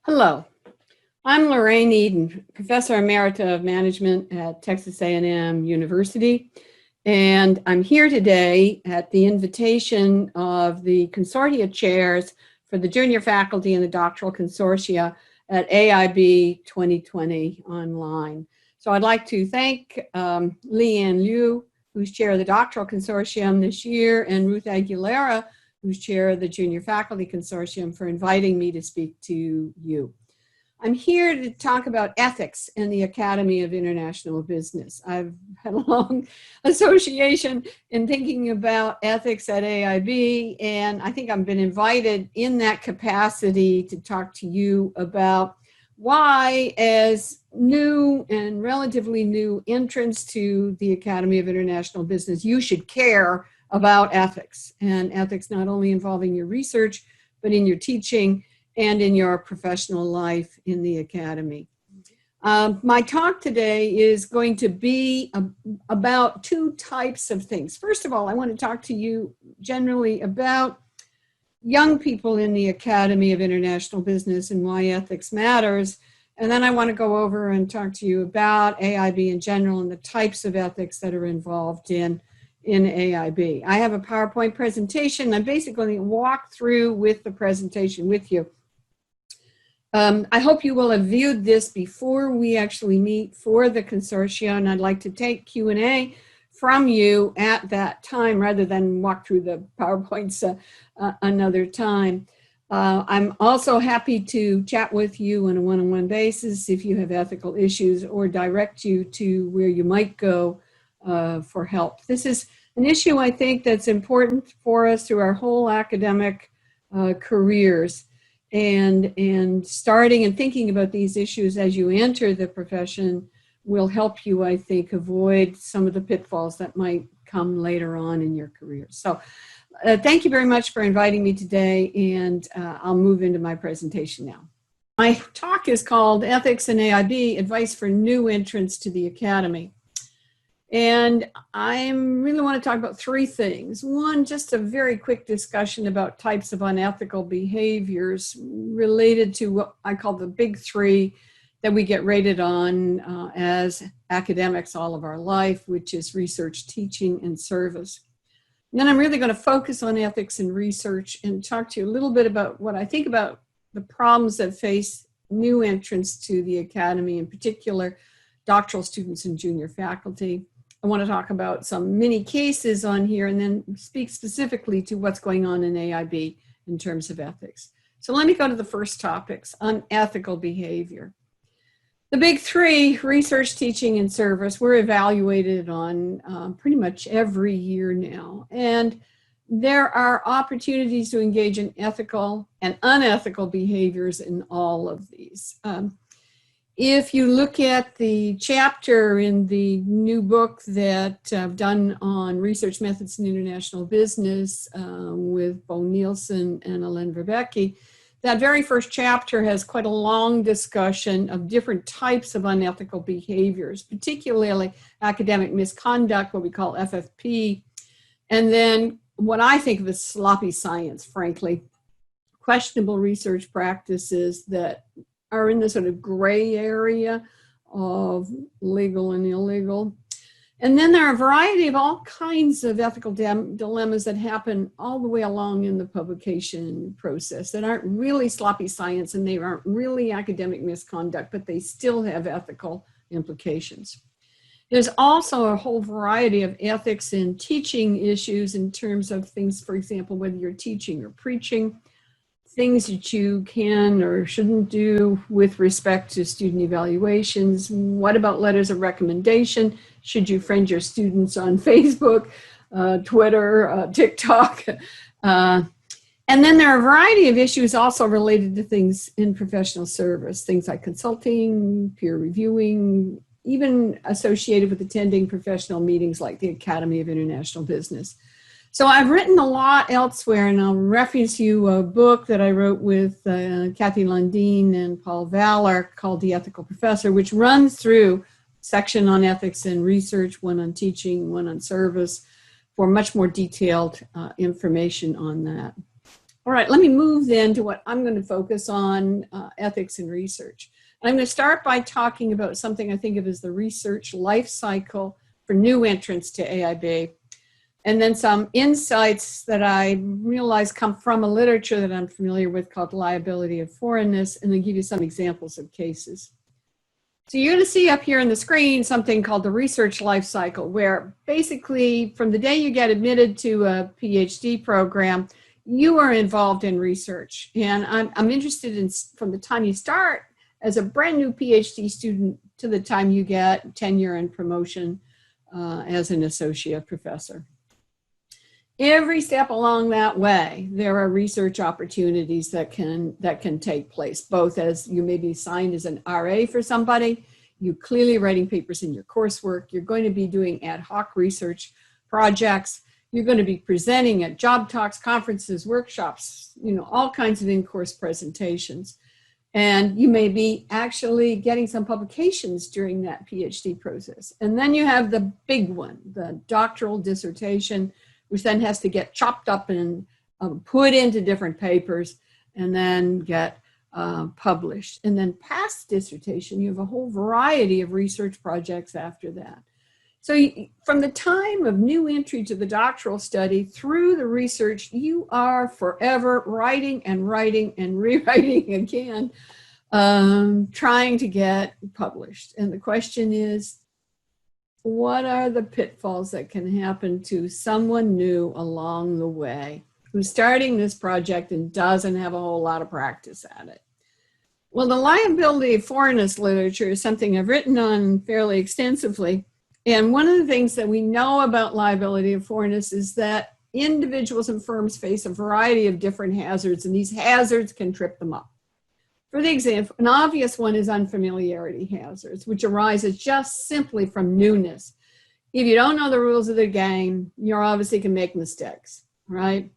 Hello, I'm Lorraine Eden, Professor Emerita of Management at Texas A&M University, and I'm here today at the invitation of the consortia chairs for the junior faculty and the doctoral consortia at AIB 2020 online. So I'd like to thank Leanne Liu, who's chair of the doctoral consortium this year, and Ruth Aguilera, who's chair of the Junior Faculty Consortium, for inviting me to speak to you. I'm here to talk about ethics in the Academy of International Business. I've had a long association in thinking about ethics at AIB, and I think I've been invited in that capacity to talk to you about why, as new and relatively new entrants to the Academy of International Business, you should care about ethics, and ethics not only involving your research, but in your teaching and in your professional life in the academy. My talk today is going to be about two types of things. First of all, I want to talk to you generally about young people in the Academy of International Business and why ethics matters. And then I want to go over and talk to you about AIB in general and the types of ethics that are involved in AIB. I have a PowerPoint presentation. I'm basically going to walk through with the presentation with you. I hope you will have viewed this before we actually meet for the consortia, and I'd like to take Q&A from you at that time rather than walk through the PowerPoints another time. I'm also happy to chat with you on a one-on-one basis if you have ethical issues, or direct you to where you might go for help. This is an issue, I think, that's important for us through our whole academic careers, and starting and thinking about these issues as you enter the profession will help you, I think, avoid some of the pitfalls that might come later on in your career. So thank you very much for inviting me today, and I'll move into my presentation now. My talk is called Ethics in AIB, Advice for New Entrants to the Academy. And I really want to talk about three things. One, just a very quick discussion about types of unethical behaviors related to what I call the big three that we get rated on as academics all of our life, which is research, teaching, and service. And then I'm really going to focus on ethics and research and talk to you a little bit about what I think about the problems that face new entrants to the academy, in particular doctoral students and junior faculty. I want to talk about some mini cases on here and then speak specifically to what's going on in AIB in terms of ethics. So let me go to the first topics, unethical behavior. The big three, research, teaching, and service, we're evaluated on pretty much every year now. And there are opportunities to engage in ethical and unethical behaviors in all of these. If you look at the chapter in the new book that I've done on research methods in international business with Bo Nielsen and Ellen Verbecki, that very first chapter has quite a long discussion of different types of unethical behaviors, particularly academic misconduct, what we call FFP, and then what I think of as sloppy science, frankly, questionable research practices that are in the sort of gray area of legal and illegal. And then there are a variety of all kinds of ethical dilemmas that happen all the way along in the publication process that aren't really sloppy science and they aren't really academic misconduct, but they still have ethical implications. There's also a whole variety of ethics in teaching issues in terms of things, for example, whether you're teaching or preaching, things that you can or shouldn't do with respect to student evaluations. What about letters of recommendation? Should you friend your students on Facebook, Twitter, TikTok? And then there are a variety of issues also related to things in professional service, things like consulting, peer reviewing, even associated with attending professional meetings like the Academy of International Business. So I've written a lot elsewhere, and I'll reference you a book that I wrote with Kathy Lundeen and Paul Valler called The Ethical Professor, which runs through a section on ethics and research, one on teaching, one on service, for much more detailed information on that. All right, let me move then to what I'm going to focus on, ethics and research. And I'm going to start by talking about something I think of as the research life cycle for new entrants to AIB. And then some insights that I realize come from a literature that I'm familiar with called liability of foreignness, and then give you some examples of cases. So you're going to see up here on the screen something called the research life cycle, where basically from the day you get admitted to a PhD program, you are involved in research. And I'm interested in from the time you start as a brand new PhD student to the time you get tenure and promotion as an associate professor. Every step along that way, there are research opportunities that can take place, both as you may be assigned as an RA for somebody, you clearly writing papers in your coursework, you're going to be doing ad hoc research projects, you're going to be presenting at job talks, conferences, workshops, all kinds of in-course presentations. And you may be actually getting some publications during that PhD process. And then you have the big one, the doctoral dissertation, which then has to get chopped up and put into different papers and then get published. And then past dissertation, you have a whole variety of research projects after that. So from the time of new entry to the doctoral study through the research, you are forever writing and writing and rewriting again, trying to get published. And the question is, what are the pitfalls that can happen to someone new along the way who's starting this project and doesn't have a whole lot of practice at it? Well, the liability of foreignness literature is something I've written on fairly extensively. And one of the things that we know about liability of foreignness is that individuals and firms face a variety of different hazards, and these hazards can trip them up. For the example, an obvious one is unfamiliarity hazards, which arises just simply from newness. If you don't know the rules of the game, you obviously can make mistakes, right?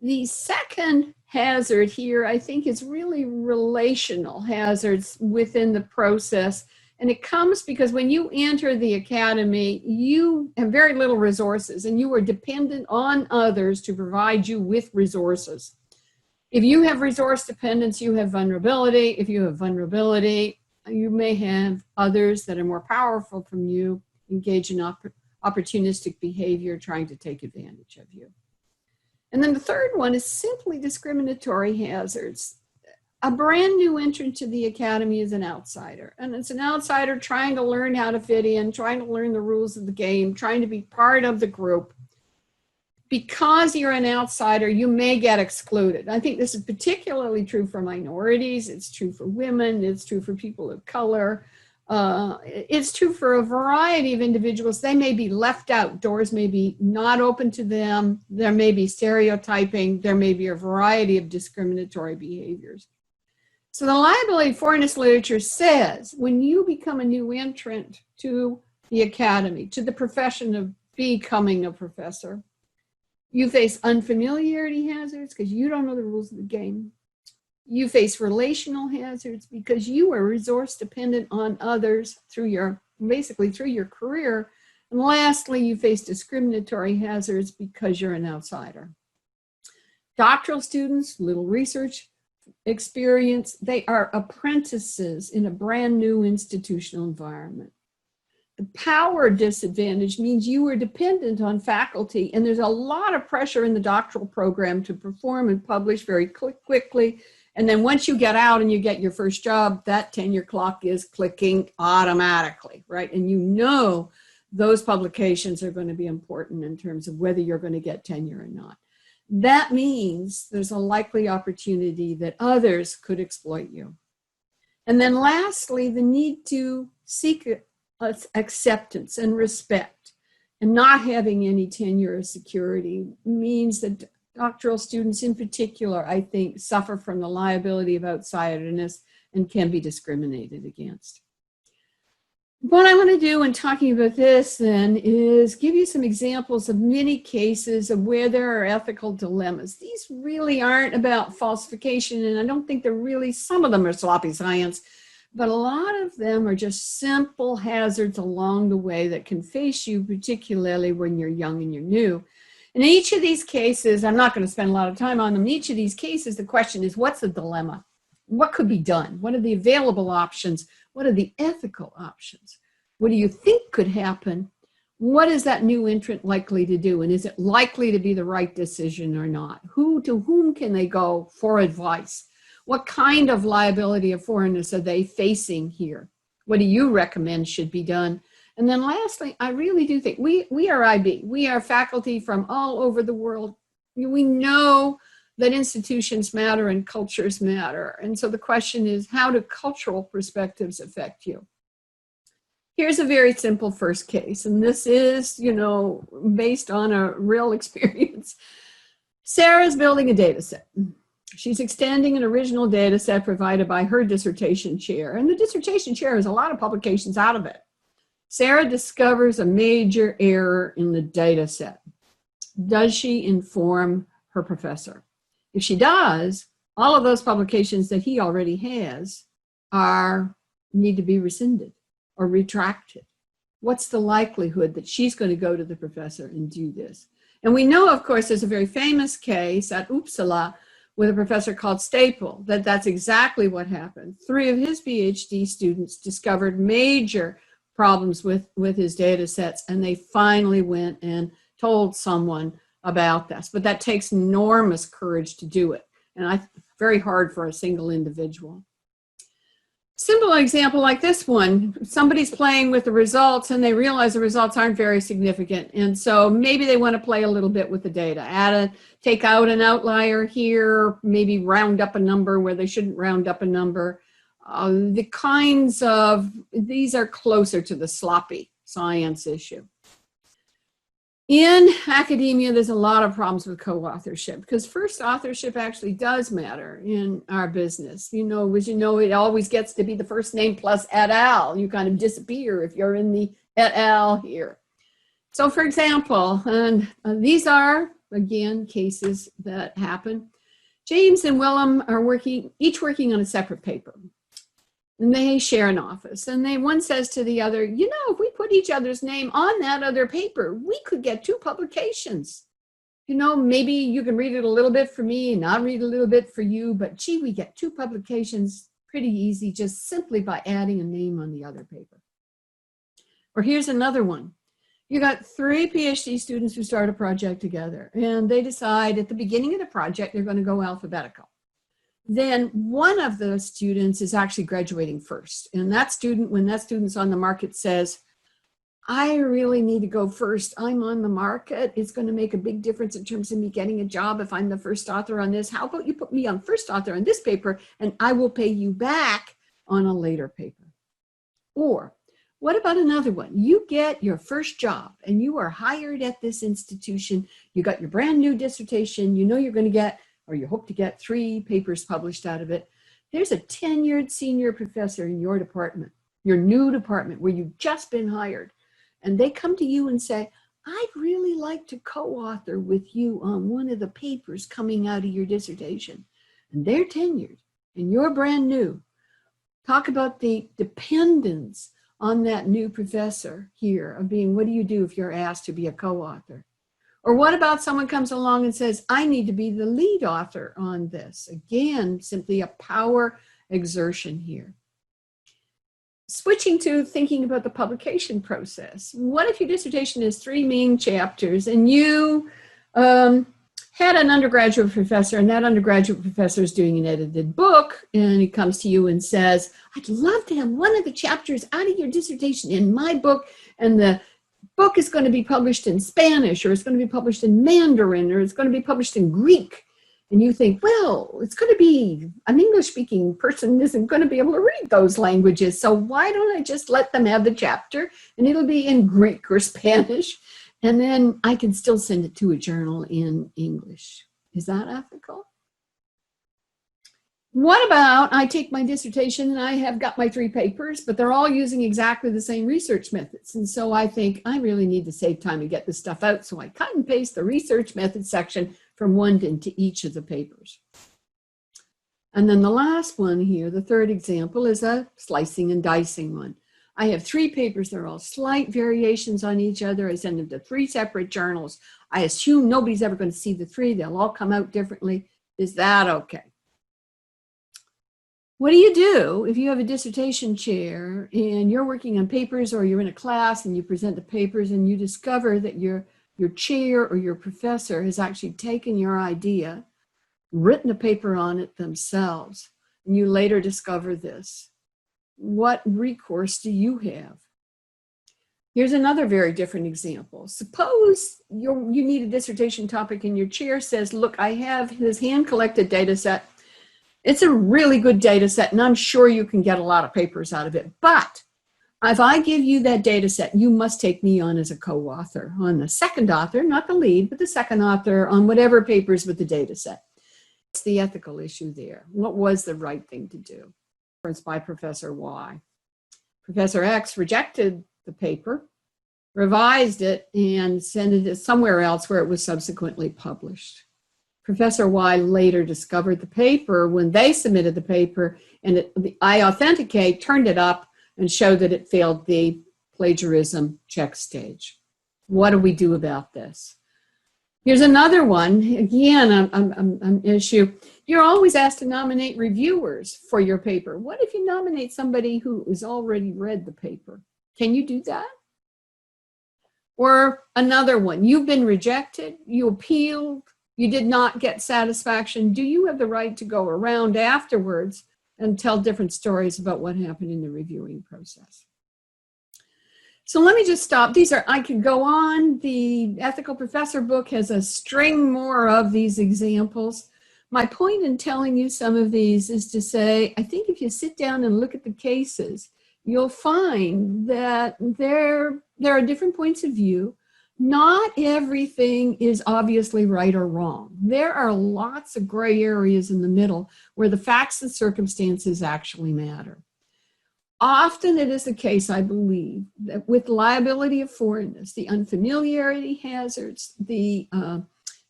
The second hazard here, I think, is really relational hazards within the process. And it comes because when you enter the academy, you have very little resources and you are dependent on others to provide you with resources. If you have resource dependence, you have vulnerability. If you have vulnerability, you may have others that are more powerful from you engage in opportunistic behavior trying to take advantage of you. And then the third one is simply discriminatory hazards. A brand new entrant to the academy is an outsider, and it's an outsider trying to learn how to fit in, trying to learn the rules of the game, trying to be part of the group. Because you're an outsider, you may get excluded. I think this is particularly true for minorities. It's true for women. It's true for people of color. It's true for a variety of individuals. They may be left out. Doors may be not open to them. There may be stereotyping. There may be a variety of discriminatory behaviors. So the liability of foreignness literature says when you become a new entrant to the academy, to the profession of becoming a professor, you face unfamiliarity hazards because you don't know the rules of the game. You face relational hazards because you are resource dependent on others basically through your career. And lastly, you face discriminatory hazards because you're an outsider. Doctoral students, little research experience, they are apprentices in a brand new institutional environment. The power disadvantage means you are dependent on faculty, and there's a lot of pressure in the doctoral program to perform and publish very quickly. And then once you get out and you get your first job, that tenure clock is clicking automatically, right? And you know those publications are going to be important in terms of whether you're going to get tenure or not. That means there's a likely opportunity that others could exploit you. And then lastly, the need to seek acceptance and respect, and not having any tenure or security means that doctoral students in particular, I think, suffer from the liability of outsiderness and can be discriminated against. What I want to do in talking about this then is give you some examples of many cases of where there are ethical dilemmas. These really aren't about falsification, and I don't think they're really, some of them are sloppy science, but a lot of them are just simple hazards along the way that can face you, particularly when you're young and you're new. In each of these cases, I'm not going to spend a lot of time on them. In each of these cases, the question is, what's the dilemma? What could be done? What are the available options? What are the ethical options? What do you think could happen? What is that new entrant likely to do? And is it likely to be the right decision or not? To whom can they go for advice? What kind of liability of foreignness are they facing here? What do you recommend should be done? And then lastly, I really do think we are IB. We are faculty from all over the world. We know that institutions matter and cultures matter. And so the question is, how do cultural perspectives affect you? Here's a very simple first case, and this is, based on a real experience. Sarah's building a data set. She's extending an original data set provided by her dissertation chair, and the dissertation chair has a lot of publications out of it. Sarah discovers a major error in the data set. Does she inform her professor? If she does, all of those publications that he already has need to be rescinded or retracted. What's the likelihood that she's going to go to the professor and do this? And we know, of course, there's a very famous case at Uppsala with a professor called Staple, that's exactly what happened. 3 of his PhD students discovered major problems with his data sets, and they finally went and told someone about this. But that takes enormous courage to do it, and very hard for a single individual. Simple example like this one, somebody's playing with the results and they realize the results aren't very significant. And so maybe they want to play a little bit with the data, take out an outlier here, maybe round up a number where they shouldn't round up a number. These are closer to the sloppy science issue. In academia, there's a lot of problems with co-authorship because first authorship actually does matter in our business. It always gets to be the first name plus et al. You kind of disappear if you're in the et al. Here. So for example, and these are, again, cases that happen. James and Willem are each working on a separate paper. And they share an office, and one says to the other, if we put each other's name on that other paper, we could get 2 publications. Maybe you can read it a little bit for me and I'll read a little bit for you, but gee, we get 2 publications pretty easy just simply by adding a name on the other paper. Or here's another one. You got 3 PhD students who start a project together, and they decide at the beginning of the project, they're going to go alphabetical. Then one of the students is actually graduating first. And that student, when that student's on the market, says, I really need to go first. I'm on the market. It's going to make a big difference in terms of me getting a job if I'm the first author on this. How about you put me on first author on this paper and I will pay you back on a later paper? Or what about another one? You get your first job and you are hired at this institution. You got your brand new dissertation. You're going to get, or you hope to get, 3 papers published out of it. There's a tenured senior professor in your department, your new department where you've just been hired. And they come to you and say, I'd really like to co-author with you on one of the papers coming out of your dissertation. And they're tenured and you're brand new. Talk about the dependence on that new professor here of being, what do you do if you're asked to be a co-author? Or what about someone comes along and says, I need to be the lead author on this? Again, simply a power exertion here. Switching to thinking about the publication process. What if your dissertation is 3 main chapters and you had an undergraduate professor, and that undergraduate professor is doing an edited book, and he comes to you and says, I'd love to have one of the chapters out of your dissertation in my book, and the book is going to be published in Spanish, or it's going to be published in Mandarin, or it's going to be published in Greek. And you think, well, it's going to be an English-speaking person isn't going to be able to read those languages. So why don't I just let them have the chapter and it'll be in Greek or Spanish, and then I can still send it to a journal in English. Is that ethical? What about I take my dissertation and I have got my 3 papers, but they're all using exactly the same research methods. And so I think I really need to save time to get this stuff out. So I cut and paste the research method section from one into each of the papers. And then the last one here, the third example, is a slicing and dicing one. I have 3 papers. They're all slight variations on each other. I send them to 3 separate journals. I assume nobody's ever going to see the 3. They'll all come out differently. Is that okay? What do you do if you have a dissertation chair and you're working on papers, or you're in a class and you present the papers and you discover that your chair or your professor has actually taken your idea, written a paper on it themselves, and you later discover this? What recourse do you have? Here's another very different example. Suppose you need a dissertation topic and your chair says, look, I have this hand-collected data set. It's a really good data set, and I'm sure you can get a lot of papers out of it. But if I give you that data set, you must take me on as a co-author, on the second author, not the lead, but the second author on whatever papers with the data set. It's the ethical issue there. What was the right thing to do? By Professor Y. Professor X rejected the paper, revised it, and sent it somewhere else where it was subsequently published. Professor Y later discovered the paper when they submitted the paper, and I Authenticate turned it up and showed that it failed the plagiarism check stage. What do we do about this? Here's another one, again, an issue. You're always asked to nominate reviewers for your paper. What if you nominate somebody who has already read the paper? Can you do that? Or another one, you've been rejected, you appealed, you did not get satisfaction. Do you have the right to go around afterwards and tell different stories about what happened in the reviewing process? So let me just stop. I could go on. The Ethical Professor book has a string more of these examples. My point in telling you some of these is to say, I think if you sit down and look at the cases, you'll find that there are different points of view. Not everything is obviously right or wrong. There are lots of gray areas in the middle where the facts and circumstances actually matter. Often it is the case, I believe, that with liability of foreignness, the unfamiliarity hazards, the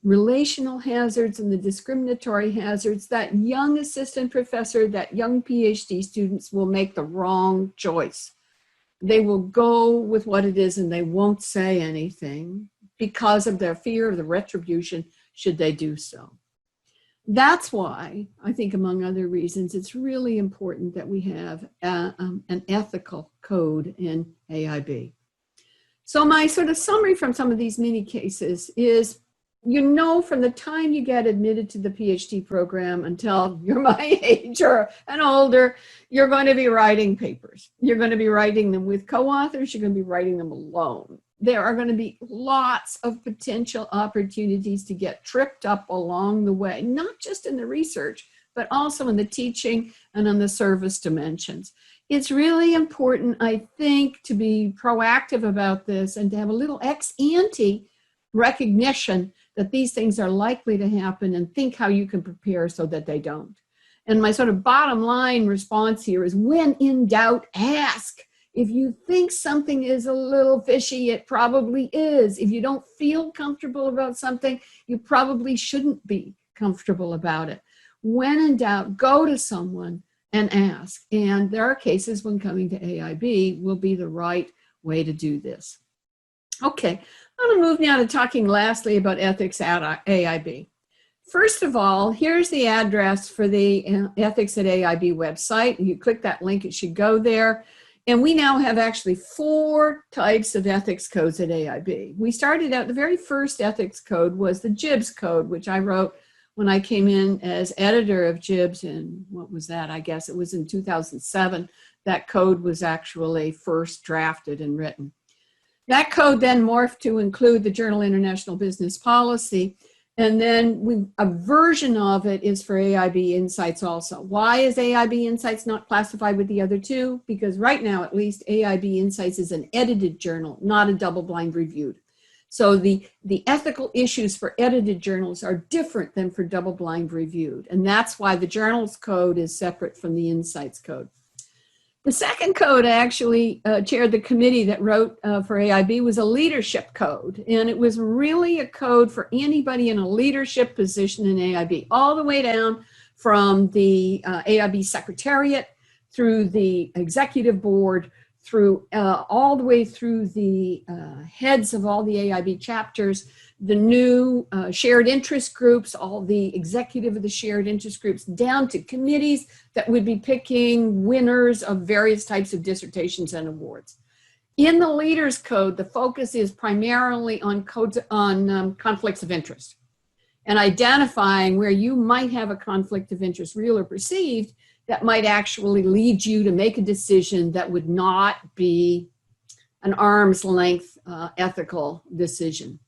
relational hazards, and the discriminatory hazards, that young assistant professor, that young PhD students will make the wrong choice. They will go with what it is and they won't say anything because of their fear of the retribution should they do so. That's why I think, among other reasons, it's really important that we have an ethical code in AIB. So my sort of summary from some of these mini cases is, you know, from the time you get admitted to the PhD program until you're my age or and older, you're going to be writing papers. You're going to be writing them with co-authors. You're going to be writing them alone. There are going to be lots of potential opportunities to get tripped up along the way, not just in the research, but also in the teaching and on the service dimensions. It's really important, I think, to be proactive about this and to have a little ex ante recognition that these things are likely to happen and think how you can prepare so that they don't. And my sort of bottom line response here is, when in doubt, ask. If you think something is a little fishy, it probably is. If you don't feel comfortable about something, you probably shouldn't be comfortable about it. When in doubt, go to someone and ask. And there are cases when coming to AIB will be the right way to do this. Okay, I'm going to move now to talking lastly about ethics at AIB. First of all, here's the address for the Ethics at AIB website. You click that link, it should go there. And we now have actually 4 types of ethics codes at AIB. We started out, the very first ethics code was the JIBS code, which I wrote when I came in as editor of JIBS in, what was that? I guess it was in 2007. That code was actually first drafted and written. That code then morphed to include the Journal International Business Policy. And then a version of it is for AIB Insights also. Why is AIB Insights not classified with the other 2? Because right now, at least, AIB Insights is an edited journal, not a double-blind reviewed. So the ethical issues for edited journals are different than for double-blind reviewed. And that's why the journals code is separate from the Insights code. The second code I actually chaired the committee that wrote for AIB was a leadership code. And it was really a code for anybody in a leadership position in AIB, all the way down from the AIB secretariat through the executive board, through all the way through the heads of all the AIB chapters, the new shared interest groups, all the executive of the shared interest groups, down to committees that would be picking winners of various types of dissertations and awards. In the Leaders Code, the focus is primarily on conflicts of interest and identifying where you might have a conflict of interest, real or perceived, that might actually lead you to make a decision that would not be an arm's length ethical decision.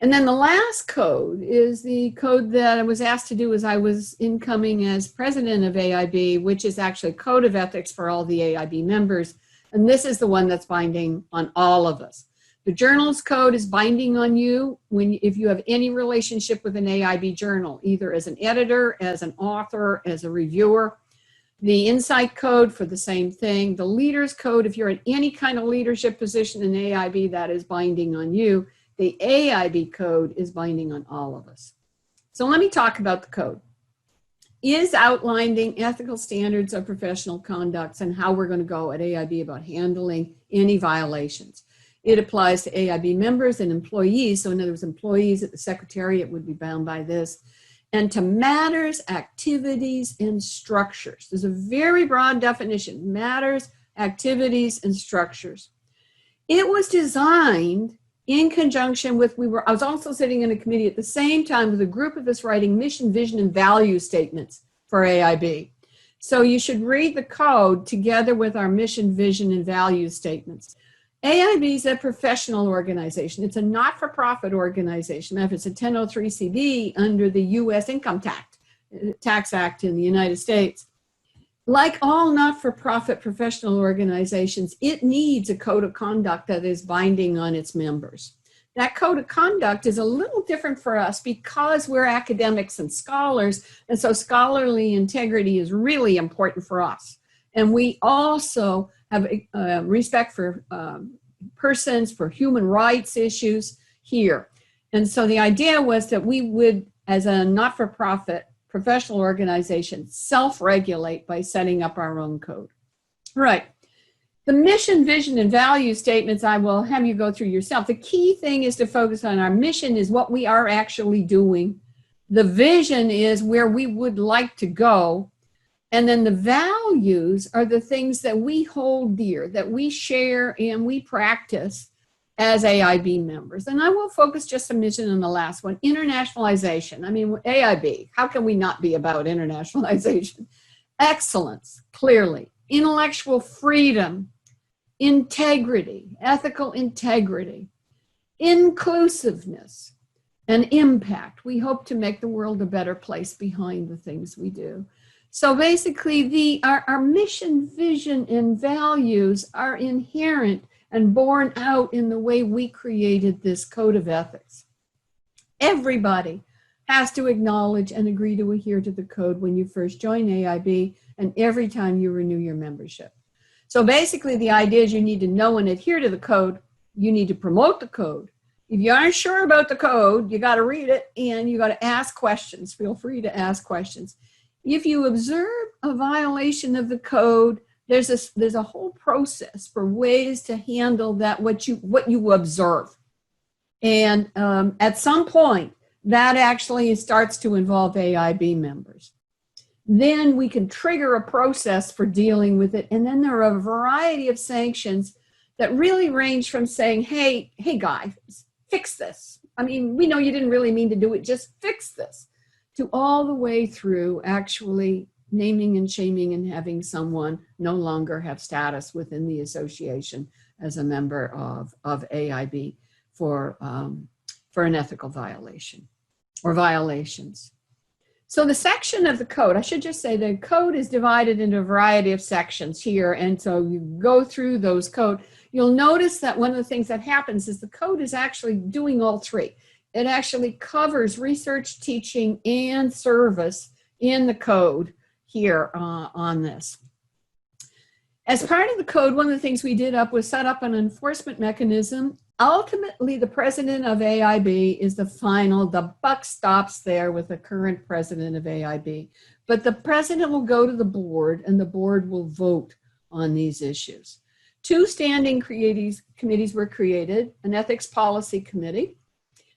And then the last code is the code that I was asked to do as I was incoming as president of AIB, which is actually a code of ethics for all the AIB members. And this is the one that's binding on all of us. The journalist code is binding on you if you have any relationship with an AIB journal, either as an editor, as an author, as a reviewer. The Insight Code for the same thing. The Leaders Code, if you're in any kind of leadership position in AIB, that is binding on you. The AIB Code is binding on all of us. So let me talk about the code. Is outlining ethical standards of professional conduct and how we're going to go at AIB about handling any violations. It applies to AIB members and employees. So in other words, employees at the Secretariat would be bound by this. And to matters, activities, and structures. There's a very broad definition, matters, activities, and structures. It was designed in conjunction with, I was also sitting in a committee at the same time with a group of us writing mission, vision, and value statements for AIB. So you should read the code together with our mission, vision, and value statements. AIB is a professional organization. It's a not-for-profit organization. It's a 1003-CB under the U.S. Income Tax Act in the United States. Like all not-for-profit professional organizations, it needs a code of conduct that is binding on its members. That code of conduct is a little different for us because we're academics and scholars, and so scholarly integrity is really important for us. And we also have respect for persons, for human rights issues here. And so the idea was that we would, as a not-for-profit professional organization, self-regulate by setting up our own code. Right. The mission, vision, and value statements I will have you go through yourself. The key thing is to focus on our mission is what we are actually doing. The vision is where we would like to go. And then the values are the things that we hold dear, that we share and we practice as AIB members. And I will focus just a mission on the last one, internationalization. I mean, AIB, how can we not be about internationalization? Excellence, clearly. Intellectual freedom, integrity, ethical integrity, inclusiveness, and impact. We hope to make the world a better place behind the things we do. So basically, our mission, vision, and values are inherent and born out in the way we created this code of ethics. Everybody has to acknowledge and agree to adhere to the code when you first join AIB and every time you renew your membership. So basically, the idea is you need to know and adhere to the code. You need to promote the code. If you aren't sure about the code, you got to read it and you got to ask questions. Feel free to ask questions. If you observe a violation of the code, there's a whole process for ways to handle that, what you observe. And at some point, that actually starts to involve AIB members. Then we can trigger a process for dealing with it. And then there are a variety of sanctions that really range from saying, hey guys, fix this. I mean, we know you didn't really mean to do it, just fix this. To all the way through actually naming and shaming and having someone no longer have status within the association as a member of AIB for an ethical violation or violations. So the section of the code, I should just say the code is divided into a variety of sections here. And so you go through those code. You'll notice that one of the things that happens is the code is actually doing all three. It actually covers research, teaching, and service in the code here on this. As part of the code, one of the things we did was set up an enforcement mechanism. Ultimately, the president of AIB is the buck stops there with the current president of AIB. But the president will go to the board and the board will vote on these issues. 2 standing committees were created, an ethics policy committee.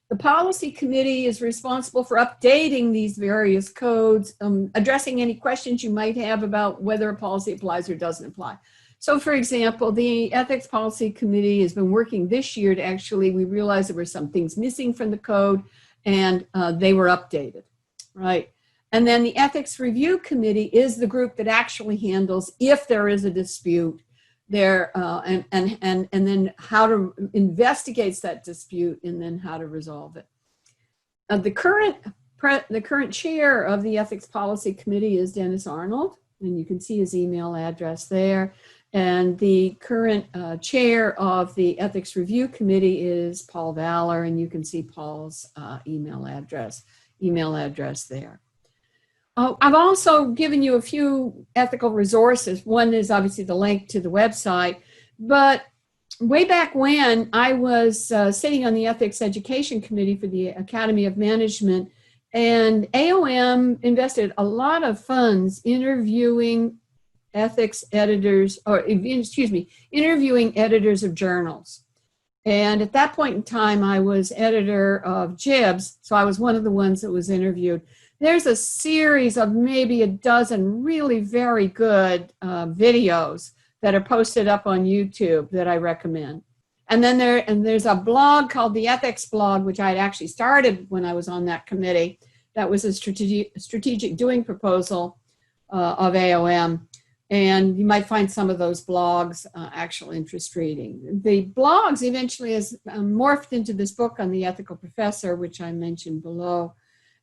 The policy committee is responsible for updating these various codes, addressing any questions you might have about whether a policy applies or doesn't apply. So for example, the ethics policy committee has been working this year to actually, we realized there were some things missing from the code and they were updated, right? And then the ethics review committee is the group that actually handles if there is a dispute there, and then how to investigates that dispute and then how to resolve it. The current chair of the ethics policy committee is Dennis Arnold, and you can see his email address there. And the current chair of the ethics review committee is Paul Valor, and you can see Paul's email address there. I've also given you a few ethical resources. One is obviously the link to the website, but way back when I was sitting on the ethics education committee for the Academy of Management, and AOM invested a lot of funds interviewing ethics editors, interviewing editors of journals. And at that point in time, I was editor of JIBS, so I was one of the ones that was interviewed. There's a series of maybe a dozen really very good videos that are posted up on YouTube that I recommend. And then there's a blog called the Ethics Blog, which I had actually started when I was on that committee. That was a strategic doing proposal of AOM. And you might find some of those blogs actual interest reading. The blogs eventually has morphed into this book on the ethical professor, which I mentioned below.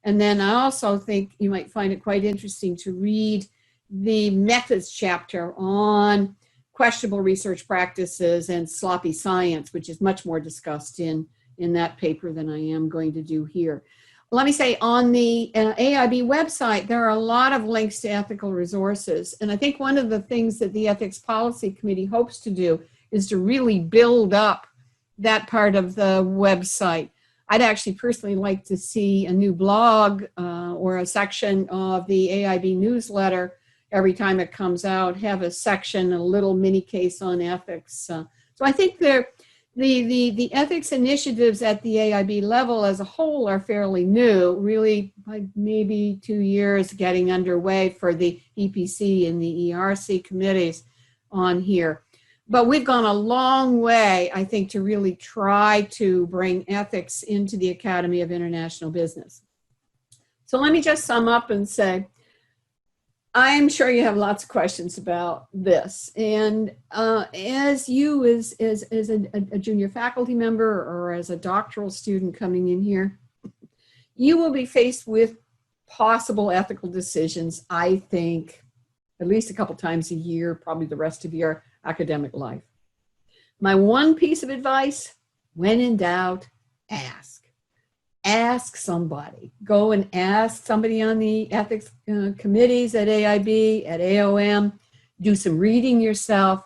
And then I also think you might find it quite interesting to read the methods chapter on questionable research practices and sloppy science, which is much more discussed in that paper than I am going to do here. Let me say on the AIB website, there are a lot of links to ethical resources. And I think one of the things that the Ethics Policy Committee hopes to do is to really build up that part of the website. I'd actually personally like to see a new blog or a section of the AIB newsletter every time it comes out, have a section, a little mini case on ethics. So I think the ethics initiatives at the AIB level as a whole are fairly new, really like maybe 2 years getting underway for the EPC and the ERC committees on here. But we've gone a long way, I think, to really try to bring ethics into the Academy of International Business. So let me just sum up and say, I'm sure you have lots of questions about this. And as you, as a junior faculty member or as a doctoral student coming in here, you will be faced with possible ethical decisions, I think, at least a couple times a year, probably the rest of your academic life. My one piece of advice, when in doubt, ask. Ask somebody. Go and ask somebody on the ethics committees at AIB, at AOM. Do some reading yourself.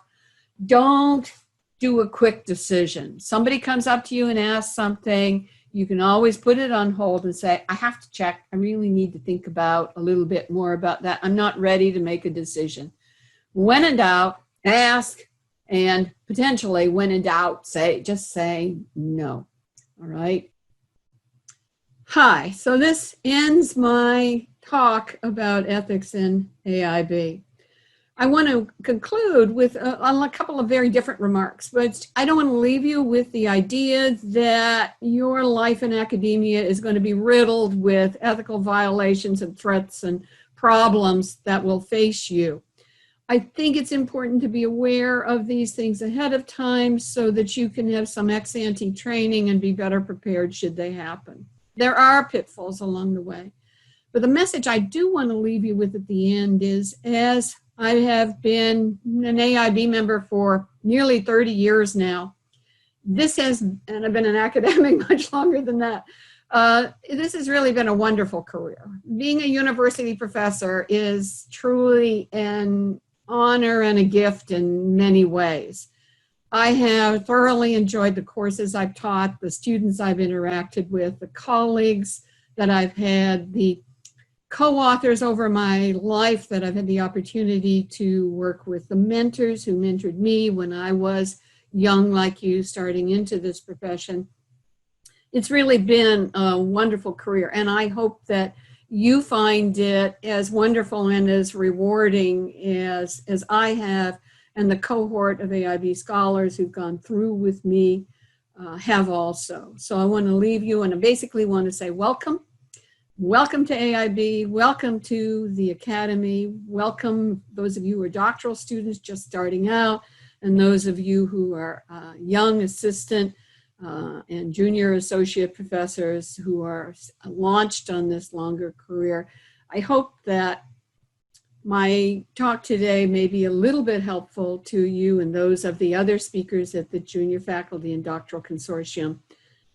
Don't do a quick decision. Somebody comes up to you and asks something, you can always put it on hold and say, I have to check. I really need to think about a little bit more about that. I'm not ready to make a decision. When in doubt, ask, and potentially when in doubt, just say no. All right. Hi, so this ends my talk about ethics in AIB. I want to conclude with a couple of very different remarks, but I don't want to leave you with the idea that your life in academia is going to be riddled with ethical violations and threats and problems that will face you. I think it's important to be aware of these things ahead of time so that you can have some ex-ante training and be better prepared should they happen. There are pitfalls along the way. But the message I do want to leave you with at the end is, as I have been an AIB member for nearly 30 years now, and I've been an academic much longer than that, this has really been a wonderful career. Being a university professor is truly an honor and a gift in many ways. I have thoroughly enjoyed the courses I've taught, the students I've interacted with, the colleagues that I've had the co-authors over my life that I've had the opportunity to work with, the mentors who mentored me when I was young like you, starting into this profession. It's really been a wonderful career, and I hope that you find it as wonderful and as rewarding as I have, and the cohort of AIB scholars who've gone through with me have also. So I want to leave you, and I basically want to say welcome. Welcome to AIB, welcome to the Academy, welcome those of you who are doctoral students just starting out, and those of you who are young assistant and junior associate professors who are launched on this longer career. I hope that my talk today may be a little bit helpful to you and those of the other speakers at the Junior Faculty and Doctoral Consortium.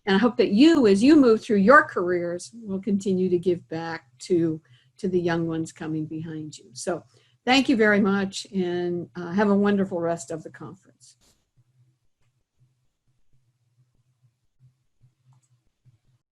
And I hope that you, as you move through your careers, will continue to give back to the young ones coming behind you. So thank you very much, and have a wonderful rest of the conference.